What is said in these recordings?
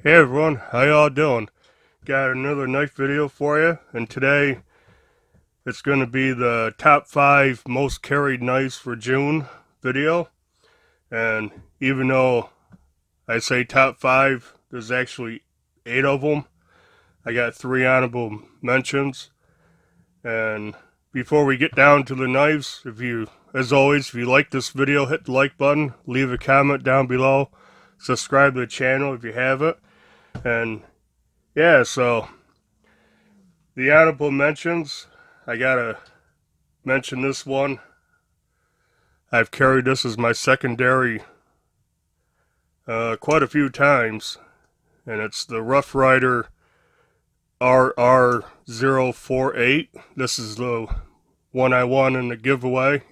Hey everyone, how y'all doing? Got another knife video for you, and today it's going to be the top 5 most carried knives for June video. And even though I say top 5, there's actually 8 of them. I got 3 honorable mentions. And before we get down to the knives, as always, if you like this video, hit the like button, leave a comment down below, subscribe to the channel if you haven't, and yeah, so the honorable mentions, I gotta mention this one. I've carried this as my secondary quite a few times, and it's the Rough Ryder RR048. This is the one I won in the giveaway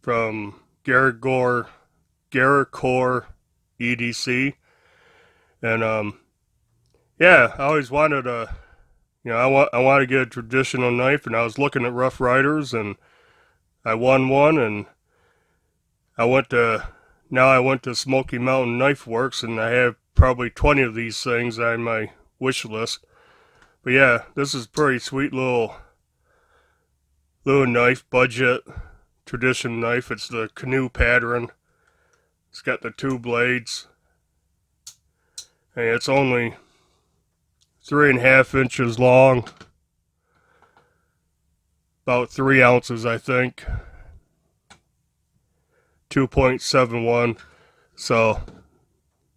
from Garrigor EDC. And yeah, I always wanted I want to get a traditional knife, and I was looking at Rough Riders, and I won one, and I went to Smoky Mountain Knife Works, and I have probably 20 of these things on my wish list. But yeah, this is pretty sweet little knife, budget tradition knife. It's the canoe pattern. It's got the 2 blades, and it's only 3.5 inches long, about 3 ounces, I think. 2.71. So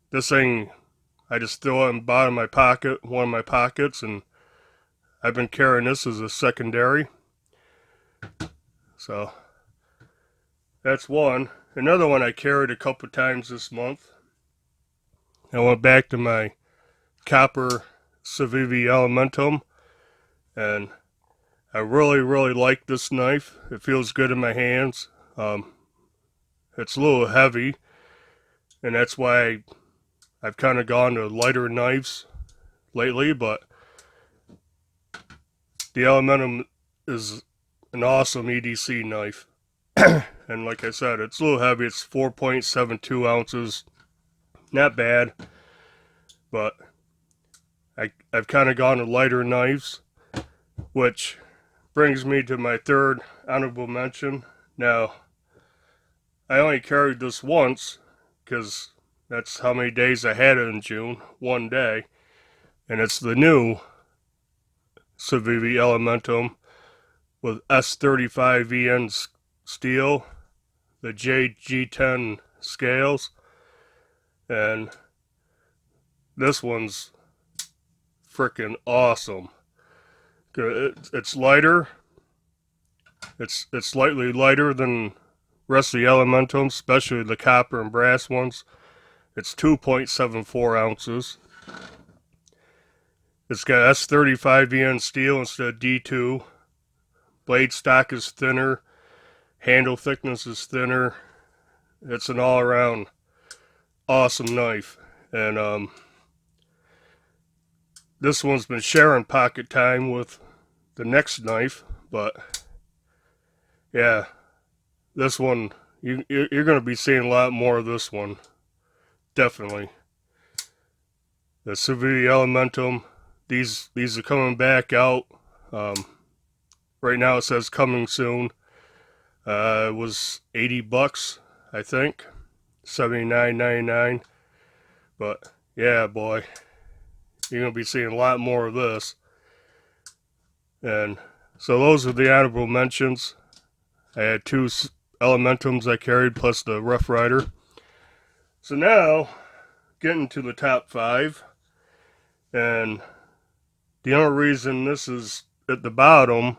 this thing, I just throw it in the bottom of my pocket, one of my pockets, and I've been carrying this as a secondary. So that's one. Another one I carried a couple times this month. I went back to my copper Civivi Elementum, and I really like this knife. It feels good in my hands. It's a little heavy, and that's why I've kind of gone to lighter knives lately, but the Elementum is an awesome EDC knife. And like I said, it's a little heavy. It's 4.72 ounces. Not bad, but I've kind of gone to lighter knives, which brings me to my third honorable mention. Now, I only carried this once because that's how many days I had it in June, one day, and it's the new Civivi Elementum with S35 EN steel, the JG10 scales, and this one's freaking awesome. It's lighter. It's slightly lighter than rest of the Elementums, especially the copper and brass ones. It's 2.74 ounces. It's got S35 EN steel instead of D2. Blade stock is thinner. Handle thickness is thinner. It's an all-around awesome knife. And this one's been sharing pocket time with the next knife, but yeah, this one, you're going to be seeing a lot more of this one. Definitely. The Civivi Elementum, these are coming back out. Right now it says coming soon. It was $80, I think. $79.99. But yeah, boy, you're going to be seeing a lot more of this. And so those are the honorable mentions. I had 2 Elementums I carried, plus the Rough Ryder. So now, getting to the top 5. And the only reason this is at the bottom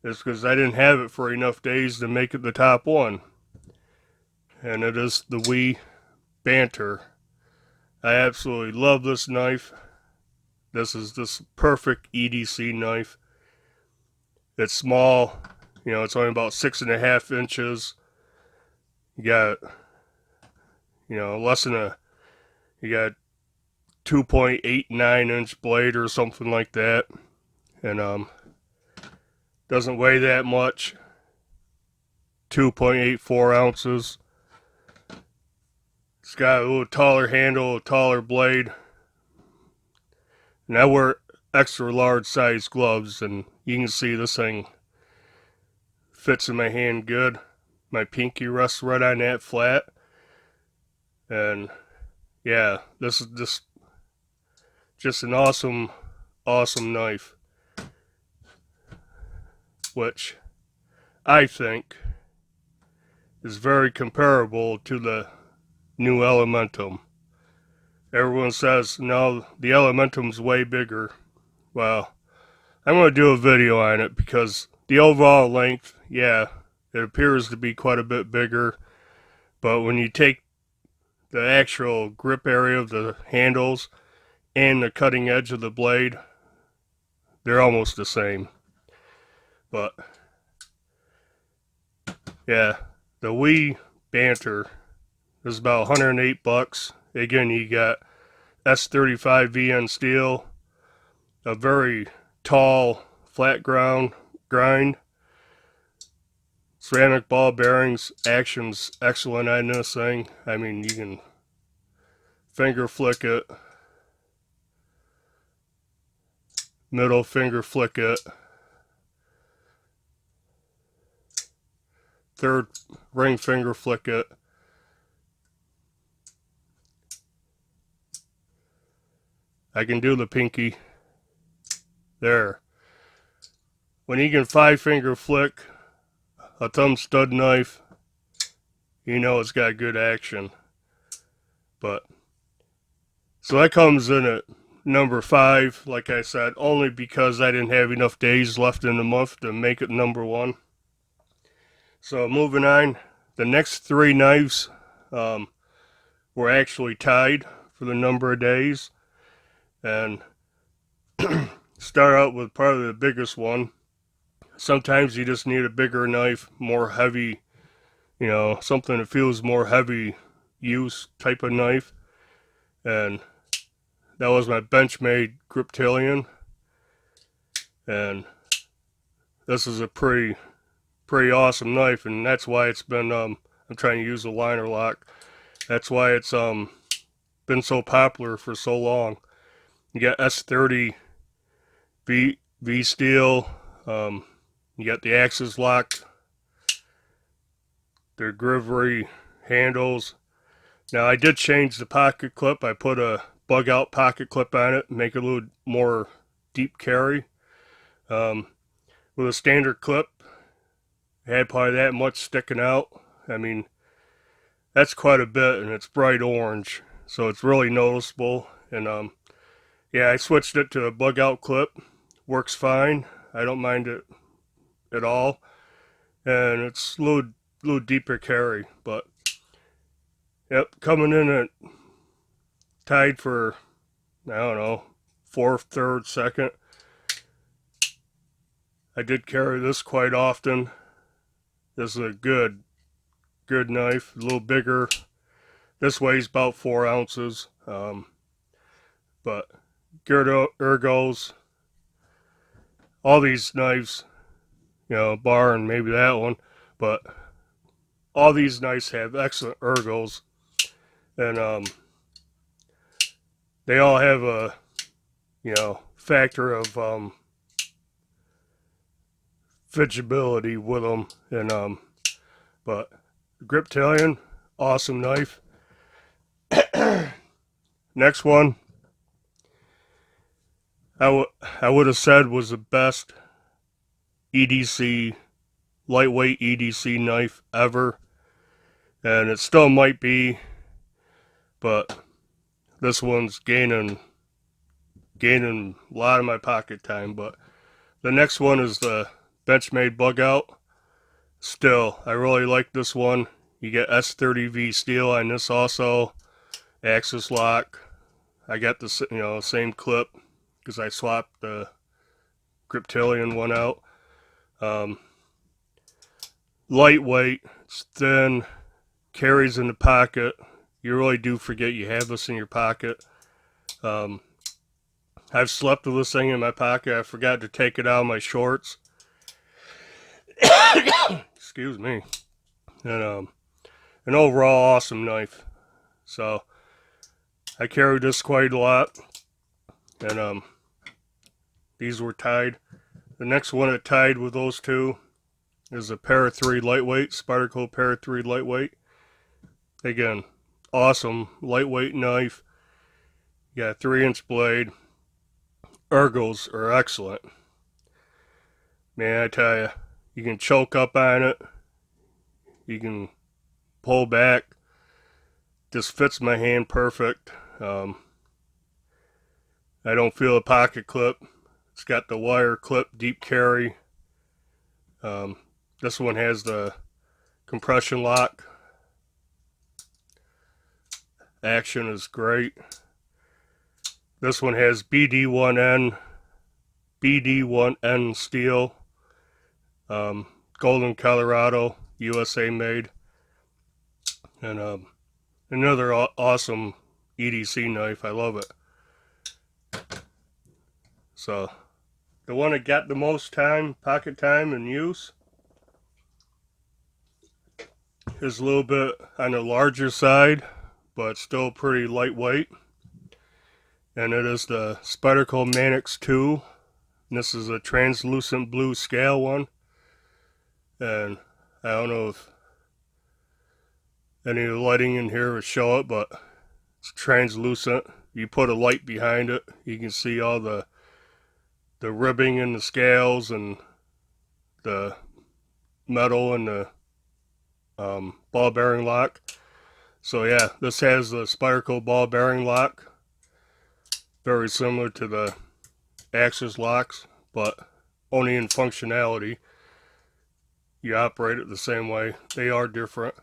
is because I didn't have it for enough days to make it the top 1. And it is the Wee Banter. I absolutely love this knife. This is this perfect EDC knife. It's small, it's only about 6.5 inches. You got, you got 2.89 inch blade or something like that. And doesn't weigh that much. 2.84 ounces. It's got a little taller handle, a taller blade. And I wear extra large size gloves, and you can see this thing fits in my hand good. My pinky rests right on that flat. And yeah, this is just an awesome knife, which I think is very comparable to the new Elementum. Everyone says, no, the Elementum's way bigger. Well, I'm going to do a video on it because the overall length, yeah, it appears to be quite a bit bigger. But when you take the actual grip area of the handles and the cutting edge of the blade, they're almost the same. But yeah, the Wii Banter is about 108 bucks. Again, you got S35 VN steel, a very tall flat grind, ceramic ball bearings. Action's excellent on this thing. I mean, you can finger flick it, middle finger flick it, third ring finger flick it. I can do the pinky. There. When you can 5-finger flick a thumb stud knife, you know it's got good action. But so that comes in at number 5, like I said, only because I didn't have enough days left in the month to make it number 1. So moving on, the next 3 knives were actually tied for the number of days. And start out with probably the biggest one. Sometimes you just need a bigger knife, more heavy, you know, something that feels more heavy use type of knife. And that was my Benchmade Griptilian. And this is a pretty awesome knife, and that's why it's been I'm trying to use a liner lock. That's why it's been so popular for so long. You got S30 V steel. You got the axis locked. They're Grivery handles. Now I did change the pocket clip. I put a bug out pocket clip on it, make it a little more deep carry. With a standard clip, it had probably that much sticking out. I mean, that's quite a bit, and it's bright orange, so it's really noticeable. And yeah, I switched it to a bug out clip. Works fine. I don't mind it at all, and it's a little deeper carry. But yep, coming in at tied for, I don't know, 4th, 3rd, 2nd. I did carry this quite often. This is a good knife, a little bigger. This weighs about 4 ounces. But ergos, all these knives, you know, barring maybe that one, but all these knives have excellent ergos, and they all have a, you know, factor of fidgeability with them. And but Griptilian, awesome knife. Next one, I would have said was the best EDC, lightweight EDC knife ever, and it still might be, but this one's gaining a lot of my pocket time. But the next one is the Benchmade Bug Out. Still, I really like this one. You get S30V steel on this also, axis lock. I got the, you know, same clip because I swapped the Griptilian one out. Lightweight, it's thin, carries in the pocket. You really do forget you have this in your pocket. I've slept with this thing in my pocket. I forgot to take it out of my shorts. Excuse me. And an overall awesome knife. So I carried this quite a lot, and these were tied. The next one that tied with those two is a Para 3 lightweight, Spyderco Para 3 lightweight. Again, awesome lightweight knife. You got a 3-inch blade. Ergos are excellent. Man, I tell you, you can choke up on it. You can pull back. Just fits my hand perfect. I don't feel a pocket clip. It's got the wire clip deep carry. This one has the compression lock. Action is great. This one has BD1N steel. Golden, Colorado, USA made. And another awesome EDC knife. I love it. So the one that got the most time, pocket time and use, is a little bit on the larger side, but still pretty lightweight. And it is the Spyderco Manix 2. And this is a translucent blue scale one. And I don't know if any of the lighting in here will show it, but it's translucent. You put a light behind it, you can see all the ribbing in the scales and the metal and the ball bearing lock. So yeah, this has the Spyderco ball bearing lock, very similar to the Axis locks, but only in functionality. You operate it the same way. They are different,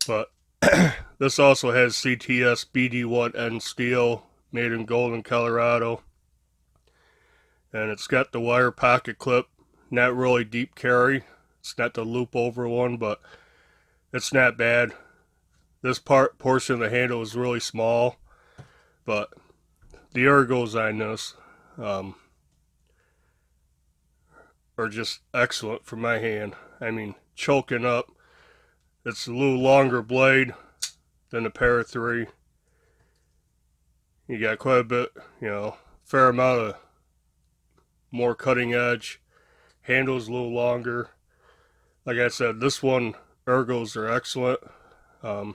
but this also has CTS BD1N steel, made in Golden, Colorado. And it's got the wire pocket clip, not really deep carry. It's not the loop over one, but it's not bad. This portion of the handle is really small, but the ergos on this are just excellent for my hand. I mean, choking up. It's a little longer blade than the Para 3. You got quite a bit, fair amount of more cutting edge. Handle's a little longer. Like I said, this one, ergos are excellent. But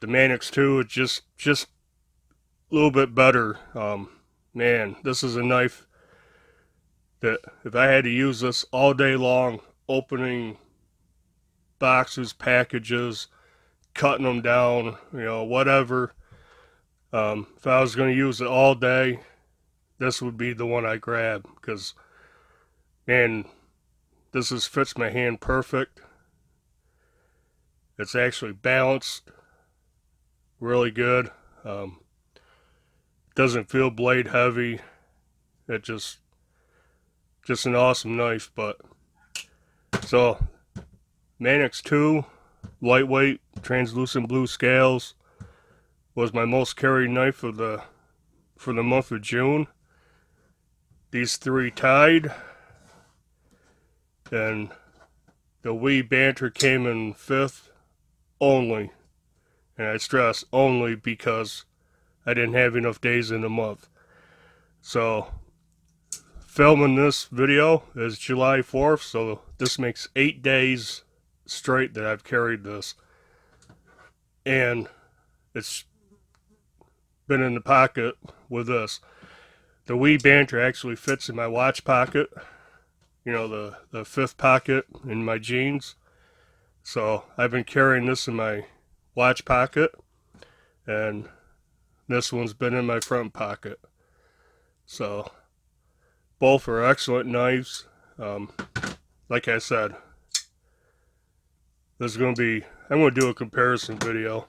the Manix 2 is just a little bit better. Man, this is a knife that if I had to use this all day long, opening boxes, packages, cutting them down, whatever. If I was going to use it all day, this would be the one I grab, because, man, this fits my hand perfect. It's actually balanced really good. Doesn't feel blade heavy. It just an awesome knife. But so Manix 2 lightweight translucent blue scales was my most carried knife for the month of June. These three tied, and the wee banter came in 5th only, and I stress only because I didn't have enough days in the month. So filming this video is July 4th, so this makes 8 days straight that I've carried this, and it's been in the pocket with this. The wee banter actually fits in my watch pocket, the 5th pocket in my jeans. So I've been carrying this in my watch pocket, and this one's been in my front pocket. So both are excellent knives. Like I said, I'm going to do a comparison video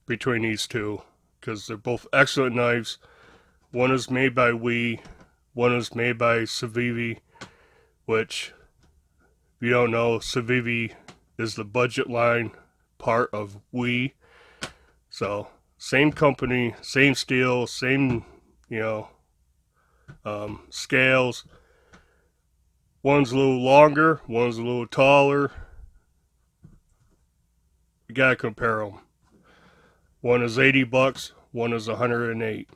between these two, because they're both excellent knives. One is made by one is made by Civivi, which, if you don't know, Civivi is the budget line part of So same company, same steel, same scales. One's a little longer, one's a little taller. You gotta compare them. One is $80, one is 108.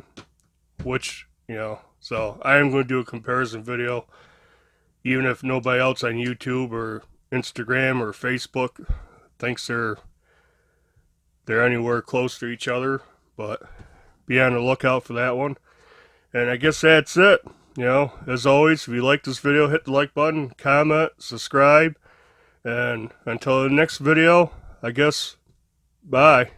Which, you know, so I am going to do a comparison video, even if nobody else on YouTube or Instagram or Facebook thinks they're anywhere close to each other. But be on the lookout for that one. And I guess that's it. You know, as always, if you like this video, hit the like button, comment, subscribe, and until the next video, I guess, bye.